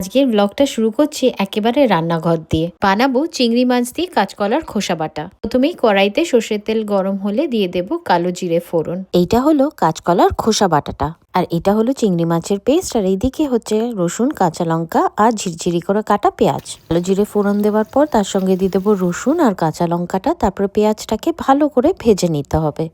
আজকের ব্লগটা শুরু করছি একেবারে রান্নাঘর দিয়ে। বানাবো চিংড়ি মাছ দিয়ে কাঁচকলার খোসা বাটা। প্রথমেই কড়াইতে সর্ষের তেল গরম হলে দিয়ে দেব কালো জিরে ফোড়ন। এইটা হলো কাঁচকলার খোসা বাটাটা, আর এটা হলো চিংড়ি মাছের পেস্ট, আর এইদিকে হচ্ছে রসুন, কাঁচা লঙ্কা আর ঝিরঝিরি করে কাটা পেঁয়াজ। কালো জিরে ফোড়ন দেওয়ার পর তার সঙ্গে দিয়ে দেবো রসুন আর কাঁচা লঙ্কাটা, তারপরে পেঁয়াজটাকে ভালো করে ভেজে নিতে হবে।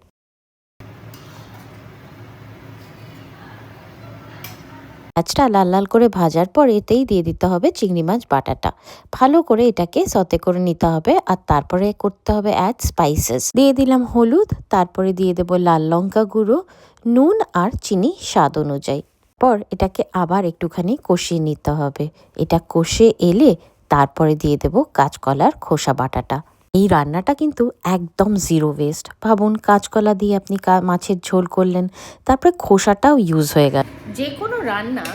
পেঁয়াজটা লাল লাল করে ভাজার পর এতেই দিয়ে দিতে হবে চিংড়ি মাছ বাটাটা। ভালো করে এটাকে সতে করে নিতে হবে, আর তারপরে করতে হবে অ্যাড স্পাইসেস। দিয়ে দিলাম হলুদ, তারপরে দিয়ে দেবো লাল লঙ্কা গুঁড়ো, নুন আর চিনি স্বাদ অনুযায়ী। পর এটাকে আবার একটুখানি কষিয়ে নিতে হবে। এটা কষে এলে তারপরে দিয়ে দেবো কাঁচকলার খোসা বাটাটা। এই রান্নাটা কিন্তু একদম জিরো ওয়েস্ট। ভাবুন, কাঁচকলা দিয়ে আপনি মাছের ঝোল করলেন, তারপরে খোসাটাও ইউজ হয়ে গেল। যে কোনো রান্না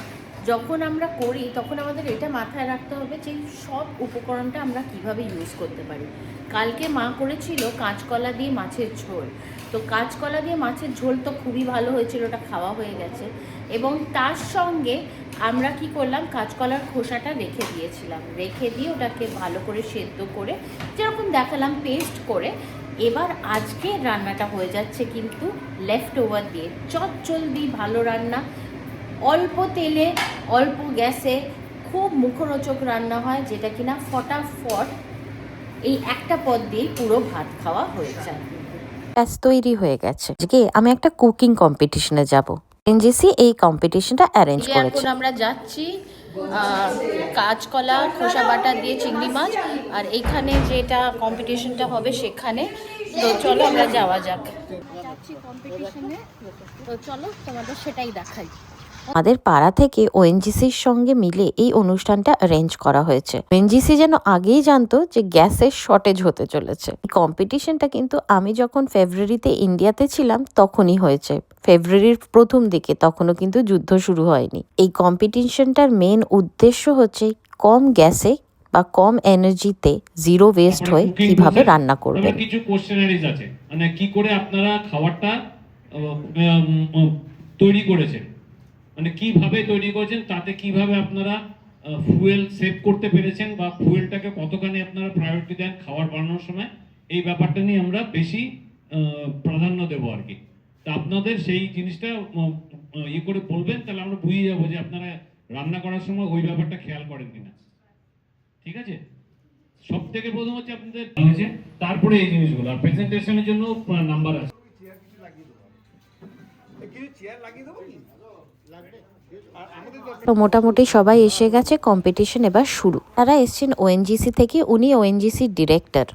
যখন আমরা করি তখন আমাদের এটা মাথায় রাখতে হবে যে সব উপকরণটা আমরা কিভাবে ইউজ করতে পারি। কালকে মা করেছিল কাঁচকলা দিয়ে মাছের ঝোল, তো কাঁচকলা দিয়ে মাছের ঝোল তো খুবই ভালো হয়েছিল, ওটা খাওয়া হয়ে গেছে। এবং তার সঙ্গে আমরা কি করলাম, কাঁচকলার খোসাটা রেখে দিয়েছিলাম, রেখে দিয়ে ওটাকে ভালো করে সেদ্ধ করে যেরকম দেখালাম পেস্ট করে। এবার আজকে রান্নাটা হয়ে যাচ্ছে কিন্তু লেফট ওভার দিয়ে, চটজলদি ভালো রান্না, অল্প তেলে অল্প গ্যাসে খুব মুখরোচক রান্না হয়, যেটা কিনা ফটাফট এই একটা পদ দিয়ে পুরো ভাত খাওয়া হয়ে যায়। ব্যাস তৈরি হয়ে গেছে। আজকে আমি একটা কুকিং কম্পিটিশনে যাব। এনজিসি এই কম্পিটিশনটা অ্যারেঞ্জ করেছে। এখন আমরা যাচ্ছি কাঁচকলা খোসা বাটা দিয়ে চিংড়ি মাছ, আর এইখানে যেটা কম্পিটিশনটা হবে সেখানে। তো চলো আমরা যাওয়া যাক। যাচ্ছি কম্পিটিশনে, তো চলো তোমাদের সেটাই দেখাই। আমাদের পাড়া থেকে ওএনজিসির সঙ্গে মিলে এই অনুষ্ঠানটা অ্যারেঞ্জ করা হয়েছে। ওএনজিসি যেন আগেই জানতো যে গ্যাসের শর্টেজ হতে চলেছে। এই কম্পিটিশনটা কিন্তু আমি যখন ফেব্রুয়ারিতে ইন্ডিয়াতে ছিলাম তখনই হয়েছে, ফেব্রুয়ারির প্রথম দিকে, তখনও কিন্তু যুদ্ধ শুরু হয়নি। এই কম্পিটিশনটার মেন উদ্দেশ্য হচ্ছে কম গ্যাসে বা কম এনার্জিতে জিরো ওয়েস্ট হয়ে কিভাবে রান্না করবেন। কিছু কোশ্চেনারিজ আছে, মানে কি করে আপনারা খাবারটা তৈরি করেছেন, মানে কিভাবে তৈরি করেছেন, তাতে কিভাবে আপনারা ফুয়েল সেভ করতে পেরেছেন, বা ফুয়েলটাকে কতখানি আপনারা প্রায়োরিটি দেন খাবার বানানোর সময়, এই ব্যাপারটা নিয়ে আমরা বেশি প্রাধান্য দেবো আর কি। তা আপনাদের সেই জিনিসটা ইয়ে করে বলবেন, তাহলে আমরা বুঝে যাবো যে আপনারা রান্না করার সময় ওই ব্যাপারটা খেয়াল করেন কিনা। ঠিক আছে, সব থেকে প্রথম হচ্ছে আপনাদের হয়েছে, তারপরে এই জিনিসগুলো। আর প্রেজেন্টেশনের জন্য নাম্বার আছে। তো মোটামুটি সবাই এসে গেছে, কম্পিটিশন এবার শুরু। তারা এসছেন ওএনজিসি থেকে, উনি ওএনজিসি ডিরেক্টর।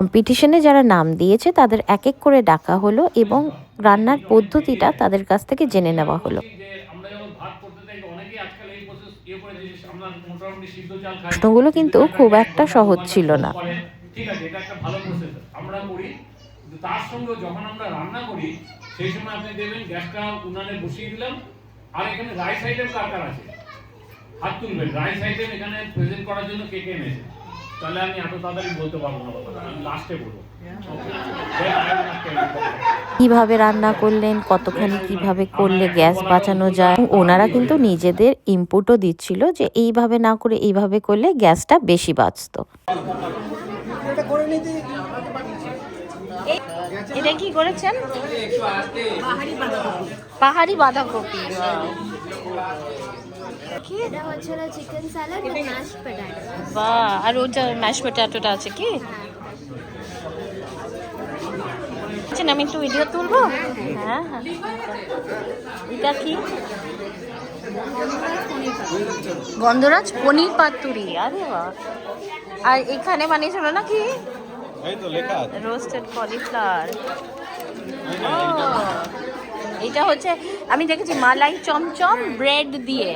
কম্পিটিশনে যারা নাম দিয়েছে তাদের এক এক করে ডাকা হলো এবং রান্নার পদ্ধতিটা তাদের কাছ থেকে জেনে নেওয়া হলো। প্রশ্নগুলো কিন্তু খুব একটা সহজ ছিল না। ঠিক আছে, এটা একটা ভালো প্রসেস আমরা করি, কিন্তু তার সঙ্গে যখন আমরা রান্না করি সেই সময় আপনি দেখবেন গ্যাসটা উনানে বসিয়ে দিলাম, আর এখানে রাইস আইটেম কার কার আছে হাত তুলবেন। রাইস আইটেম এখানে প্রেজেন্ট করার জন্য কে কে এনেছে, তাহলে আমি এত তাড়াতাড়ি বলতে পারবো না, আমি লাস্টে বলবো কিভাবে রান্না করলেন, কতখানি কিভাবে করলে গ্যাস বাঁচানো যায়। ওনারা কিন্তু নিজেদের ইনপুটও দিচ্ছিল যে এইভাবে না করে এইভাবে করলে গ্যাসটা বেশি বাঁচতো। এটা কি করেছেন? পাহাড়ি বাঁধাকপি। চিকেন স্যালাড আর ম্যাশ পটেটো। বাহ, আর ওটা ম্যাশ পটেটোটা আছে কি? আমি একটু ভিডিও তুলবো। হ্যাঁ হ্যাঁ, এটা কি? গন্ধরাজ পনির পাতুরি। আরে বাহ, আর এখানে বানিয়েছিল নাকি রোস্টেড কলিফ্লাওয়ার। এটা হচ্ছে আমি দেখেছি মালাই চমচম ব্রেড দিয়ে,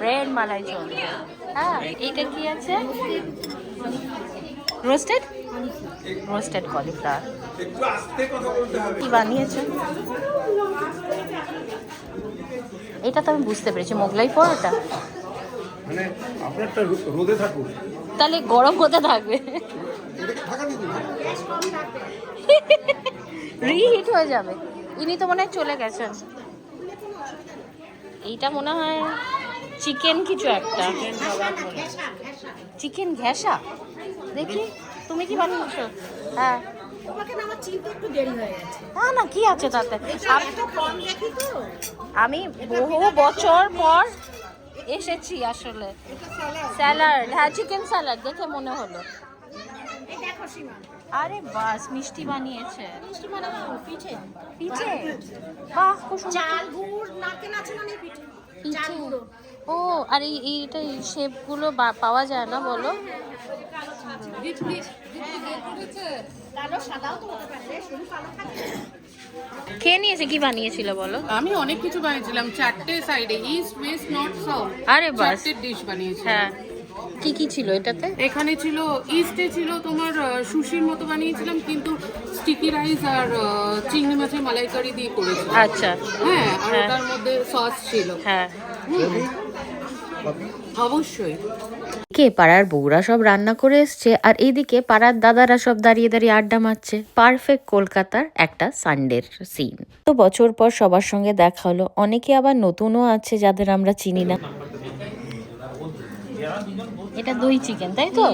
ব্রেড মালাই চমচম। হ্যাঁ, এটা কি আছে? Roasted roasted cauliflower. কি বানিয়েছে এটা তো আমি বুঝতে পেরেছি, মোগলাই পরোটা। মানে আপনারটা রোদে থাকুক, তাহলে গরম হতে থাকবে, রিহিট হয়ে যাবে। ইনি তো মনে হয় চলে গেছেন। এইটা মনে হয় চিকেন কিছু একটা, চিকেন ঘেঁষা। দেখি তুমি কি বানিয়েছো? হ্যাঁ তোমাকে না আমার চিনতে একটু দেরি হয়ে গেছে। না না, কি আছে তাতে? আমি তো কম দেখি তো। আমি বহু বছর পর এসেছি আসলে। স্যালাড, হ্যাঁ চিকেন স্যালাড দেখে মনে হলো। এই দেখো সীমা, আরে বাস, মিষ্টি বানিয়েছে। মিষ্টি মানে পিঠে, পিঠে, বাহ খুব সুন্দর। চাল গুড় নারকেল আছে না নেই পিঠে, চাল পিঠে। গুঁড়ো। ও আর এইটা শেপগুলো পাওয়া যায় না বলো? কালো সাদাও তো হতে পারে, শুধু কালো থাকে। খেয়ে নিয়েছে, কি বানিয়েছিল বলো? আমি অনেক কিছু বানিয়েছিলাম, 4টে সাইডে, ইস্ট ওয়েস্ট নর্থ সাউথ। আরে বাস, 4টে ডিশ বানিয়েছিলাম। হ্যাঁ কি কি ছিল এটাতে? এখানে ছিল, ইস্টে ছিল তোমার সুশির মতো বানিয়েছিলাম, কিন্তু স্টিকি রাইস আর চিংড়ি মাছের মালাইকারি দিয়ে করেছিলাম। আচ্ছা, হ্যাঁ, আর হ্যাঁ। ওটার মধ্যে সস ছিল। হ্যাঁ অবশ্যই। কে পাড়ার বউরা সব রান্না করে এসছে, আর এইদিকে পাড়ার দাদারা সব দাঁড়িয়ে দাঁড়িয়ে আড্ডা মারছে। পারফেক্ট কলকাতার একটা সানডের সিন। তো বছর পর সবার সঙ্গে দেখা হলো, অনেকে আবার নতুনও আছে যাদের আমরা চিনি না। এটা দই চিকেন, তাই তো?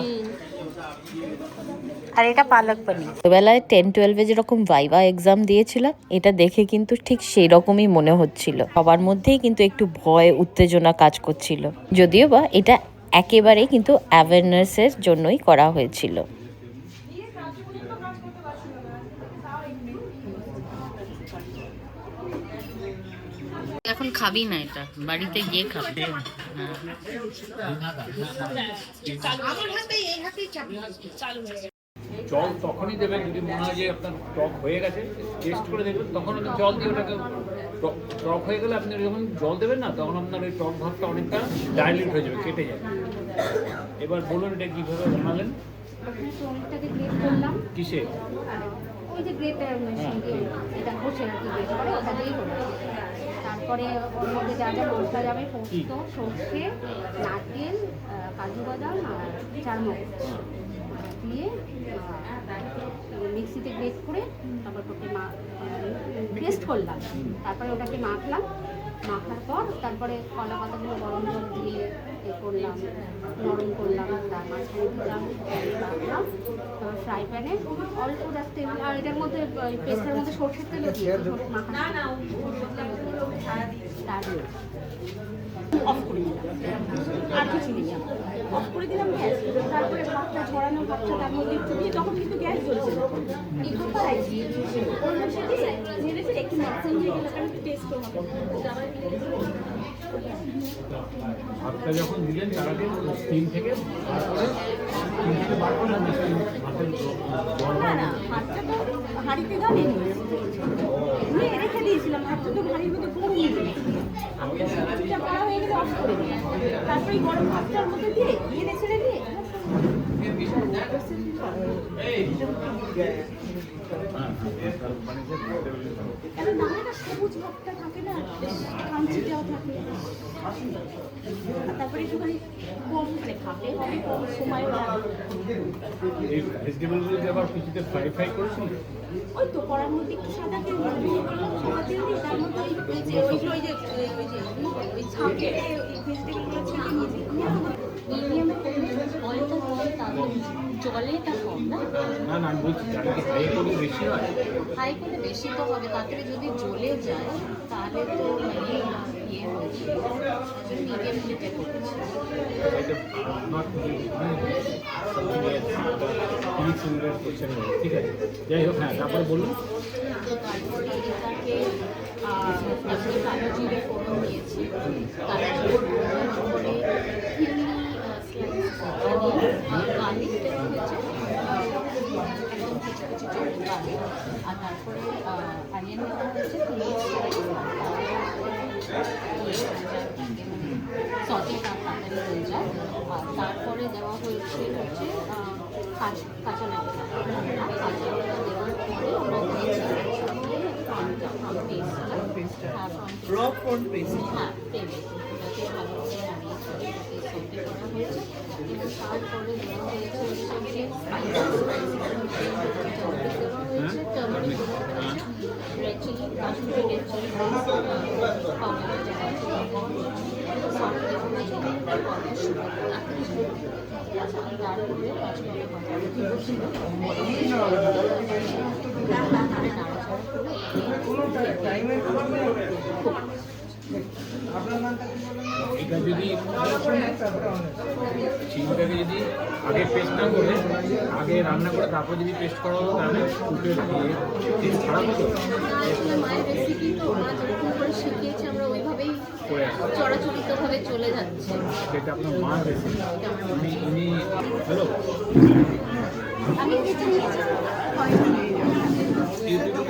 আর এটা পালক পনির। ছোটবেলায় 10-12 যেরকম ভাইভা এক্সাম দিয়েছিলাম, এটা দেখে কিন্তু ঠিক সেই রকমই মনে হচ্ছিল। সবার মধ্যেই কিন্তু একটু ভয় উত্তেজনা কাজ করছিল, যদিও বা এটা একেবারে কিন্তু অ্যাওয়ারনেসের জন্যই করা হয়েছিল। এখন খাবি না, এটা বাড়িতে গিয়ে খাবি। জল তখনই দেবেন যদি মনে হয় যে আপনার টক হয়ে গেছে, টেস্ট করে দেখবেন, তখন আপনি জল দিয়ে ওটাকে, টক হয়ে গেলে আপনি যখন জল দেবেন না, তখন আপনার ওই টক ভাবটা অনেকটা ডাইলিউট হয়ে যাবে, কেটে যাবে। এবার বলুন এটা কীভাবে বানালেন? টমেটোটাকে গ্রেট করলাম। কিসে? ওই যে গ্রেটার মেশিন দিয়ে, এটা ঘষে আর কি গ্রেট করে, ওটা দিয়েই করলাম। তারপরে ওর মধ্যে যা যা মশলা যাবে, পোস্ত, সর্ষে, নারকেল, কাজু বাদাম আর চারমগজ দিয়ে মিক্সিতে গ্রেট করে তারপর ওটাকে পেস্ট করলাম। তারপরে ওটাকে মাখলাম, মাখার পর তারপরে কলা পাতাগুলো গরম জল দিয়ে করলাম, নরম করলাম, তার মাঝখানে দিলাম, রাখলাম। তারপর ফ্রাই প্যানে অল্প জাস্ট তেল, আর এটার মধ্যে পেস্টের মধ্যে সরষের তেল দিয়ে মাখা, তারপরে অফ করে দিলাম, আর কিছু নেই, অফ করে দিলাম গ্যাস। তারপরে ভাতটা ঝরানো, ভাতটা তার মধ্যে একটু দিয়ে, তখন কিন্তু গ্যাস জ্বলছে না, একটু পাড়াইছি ওর মধ্যে দিয়ে নেড়েছে, একটু ম্যাক্সিমাম দিয়ে গেলে একটু টেস্ট হবে। ভাতটা যখন দিলেন তার আগে স্টিম থেকে বার করে ভাতের না না, ভাতটা তো হাঁড়িতে গালে নিয়ে রেখে দিয়েছিলাম, ভাতটা তো হাঁড়ির মধ্যে গরম নিয়ে সবজিটা করা হয়ে গেলে অফ করে দিলাম। তারপরে গরম ভাতটার মধ্যে দিয়ে নেড়ে ছেড়ে দিয়ে সবুজ ভাতটা থাকে না, কাঞ্চি দেওয়া থাকে, তারপরে একটুখানি কম মানে খাবে হবে, কম সময় লাগবে। এই ভেজিটেবলগুলো যে আবার কিছুতে ফ্রাই করেছিল, ওই তো করার মধ্যে একটু সাদা তেল দিয়ে সাদা তেল দিয়ে তার মধ্যে ওই ছাঁকে ভেজিটেবলগুলো ছেঁকে নিয়েছি। মিডিয়াম অল্প জল, তারপর জলেটা কম না, না না আমি বলছি জানি কি হাই করলে বেশি হয়? হাই করলে বেশি তো হবে, তাড়াতাড়ি যদি জ্বলে যায় তাহলে তো মানে ইয়ে হয়েছে, মিডিয়াম হিটে করেছে। এটা আপনার করছেন, ঠিক আছে, যাই হোক। হ্যাঁ, তারপরে বলুন। তারপরে এটাকে কালো জিরে ফোড়ন দিয়েছি, কালো জিরে ফোড়নের পরে গার্লিক দেওয়া হয়েছে, একদম কিছু কিছু চোখ গার্লিক, আর তারপরে অনিয়ন দেওয়া হয়েছে, সসে তার তাড়াতাড়ি হয়ে যায়। আর তারপরে দেওয়া হয়েছে হচ্ছে কাঁচা লঙ্কা, কাঁচা লঙ্কা দেওয়ার পরে আমরা দিয়েছি হ্যাঁ পেঁপে, ওটাকে ভালো করে নাড়িয়ে ছেড়ে ওটাকে সবজি করা হয়েছে। এবং তারপরে দেওয়া হয়েছে হচ্ছে গিয়ে দেওয়া হয়েছে টার্মারিক দেওয়া হয়েছে, red chilli, Kashmiri red chilli powder দেওয়া হয়েছে, সল্ট দেওয়া হয়েছে, এটা যদি চিংড়িটাকে যদি আগে পেস্ট না করে আগে রান্না করে তারপর যদি পেস্ট করা হতো তাহলে কুকের দিয়ে খারাপ হতো আসলে মায়ের রেসিপি তো মা যেরকম করে শিখিয়েছে আমরা ওইভাবেই করে আসতো। চড়াচড়িতভাবে চলে যাচ্ছে। সেটা আপনার মা রেসিপি উনি হ্যালো আমি কিছু নিচ্ছি ইউটিউবে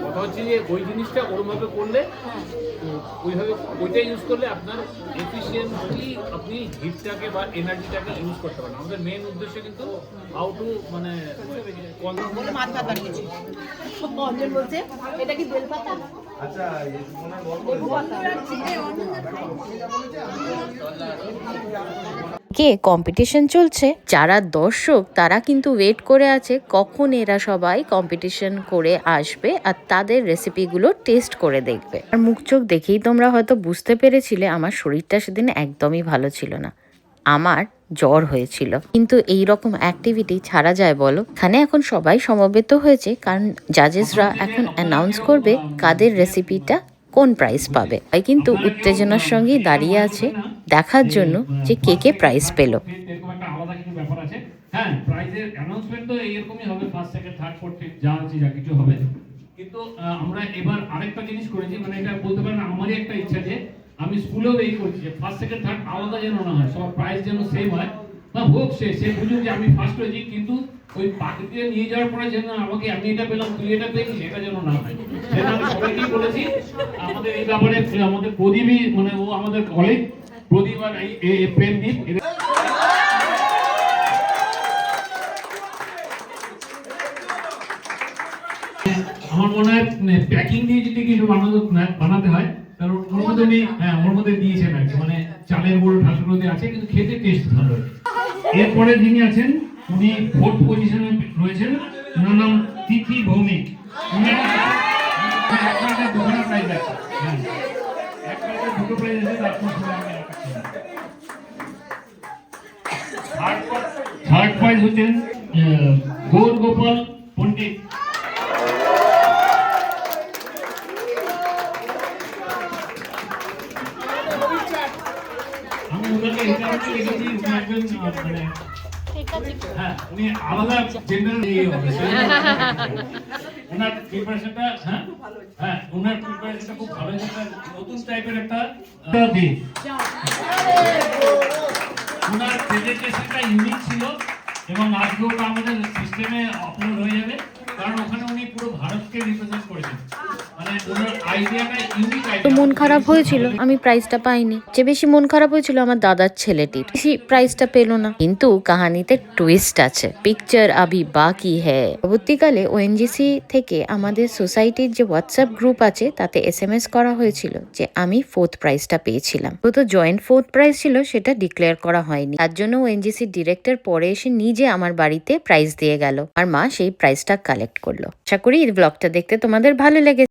কথা হচ্ছে যে ওই জিনিসটা ওরমভাবে করলে ওইভাবে ওইটা ইউজ করলে আপনার এফিসিয়েন্টলি আপনি হিটটাকে বা এনার্জিটাকে ইউজ করতে পারেন। আমাদের মেন উদ্দেশ্য কিন্তু হাউ টু মানে মাছ ভাত বানিয়েছি অঞ্জন বলছে এটা কি বেলপাতা কে কম্পিটিশন চলছে, যারা দর্শক তারা কিন্তু ওয়েট করে আছে কখন এরা সবাই কম্পিটিশন করে আসবে আর তাদের রেসিপিগুলো টেস্ট করে দেখবে। আর মুখ চোখ দেখেই তোমরা হয়তো বুঝতে পেরেছিলে আমার শরীরটা সেদিন একদমই ভালো ছিল না, আমার জ্বর হয়েছিল। কিন্তু এই রকম অ্যাক্টিভিটি ছাড়া যায় বলো? এখানে এখন সবাই সমবেত হয়েছে কারণ জাজেসরা এখন অ্যানাউন্স করবে কাদের রেসিপিটা কোন প্রাইজ পাবে। তাই কিন্তু উত্তেজনার সঙ্গেই দাঁড়িয়ে আছে দেখার জন্য যে কে কে প্রাইজ পেলো। এরকম একটা আলাদা কিছু ব্যাপার আছে। হ্যাঁ, প্রাইজের অ্যানাউন্সমেন্ট তো এরকমই হবে, first second third fourth fifth যা আছে যা কিছু হবে। কিন্তু আমরা এবার আরেকটা জিনিস করেছি, মানে এটা বলতে পারেন আমারই একটা ইচ্ছা যে আমি স্কুলেও এই করছি যে ফার্স্ট সেকেন্ড থার্ড আলাদা যেন না হয়, সব প্রাইজ যেন সেম হয় বা হোক সে বুঝুক যে আমি ফার্স্ট হয়েছি, কিন্তু ওই পাখিতে নিয়ে যাওয়ার পরে যেন আমাকে আমি এটা পেলাম তুই এটা পেয়েছিস এটা যেন না হয়। সেটা আমি সবাইকেই বলেছি। আমাদের এই ব্যাপারে আমাদের প্রদীপই মানে ও আমাদের কলিগ প্রদীপ আর এই প্রেমদীপ আমার মনে হয় প্যাকিং দিয়ে যদি কিছু বানাতে হয় কারণ ওর মধ্যে উনি ওর মধ্যে দিয়েছেন আর কি, মানে চালের গুঁড়ো ঠাসগুলোতে আছে কিন্তু খেতে টেস্ট ভালো হয়। এরপরে যিনি আছেন উনি ফোর্থ পজিশনে রয়েছেন, ওনার নাম তিথি ভৌমিক। উনি একটা দুটো প্রাইজ আছে, হ্যাঁ একটা দুটো প্রাইজ আছে, তারপর থার্ড প্রাইজ হচ্ছেন গৌর গোপাল পণ্ডিত। আমি ওনাকে এই কারণে লিখেছি, উনি একজন মানে হ্যাঁ উনি আলাদা জেনারেল ওনার প্রিপারেশনটা হ্যাঁ ওনার প্রিপারেশনটা খুব ভালো, একটা নতুন টাইপের একটা ওনার প্রেজেন্টেশনটা ইউনিক ছিল এবং আজকে ওটা আমাদের সিস্টেমে আপলোড হয়ে যাবে কারণ ওখানে উনি পুরো ভারতকে রিপ্রেজেন্ট করেছেন, মানে ওনার আইডিয়াটা ইউনিক তো আইডিয়া। মন খারাপ হয়েছিল আমি প্রাইজটা পাইনি, যে বেশি মন খারাপ হয়েছিল আমার দাদার ছেলেটির, বেশি প্রাইজটা পেলো না। কিন্তু কাহানিতে টুইস্ট আছে, পিকচার আভি বাকি হ্যায়। পরবর্তীকালে ওএনজিসি থেকে আমাদের সোসাইটির যে হোয়াটসঅ্যাপ গ্রুপ আছে তাতে SMS করা হয়েছিল যে আমি ফোর্থ প্রাইজটা পেয়েছিলাম। তো জয়েন্ট ফোর্থ প্রাইজ ছিল সেটা ডিক্লেয়ার করা হয়নি, তার জন্য ওএনজিসির ডিরেক্টর পরে এসে নিজে আমার বাড়িতে প্রাইজ দিয়ে গেল আর মা সেই প্রাইজটা কালেক্ট করলো। আশা করি এই ব্লগটা দেখতে তোমাদের ভালো লেগেছে।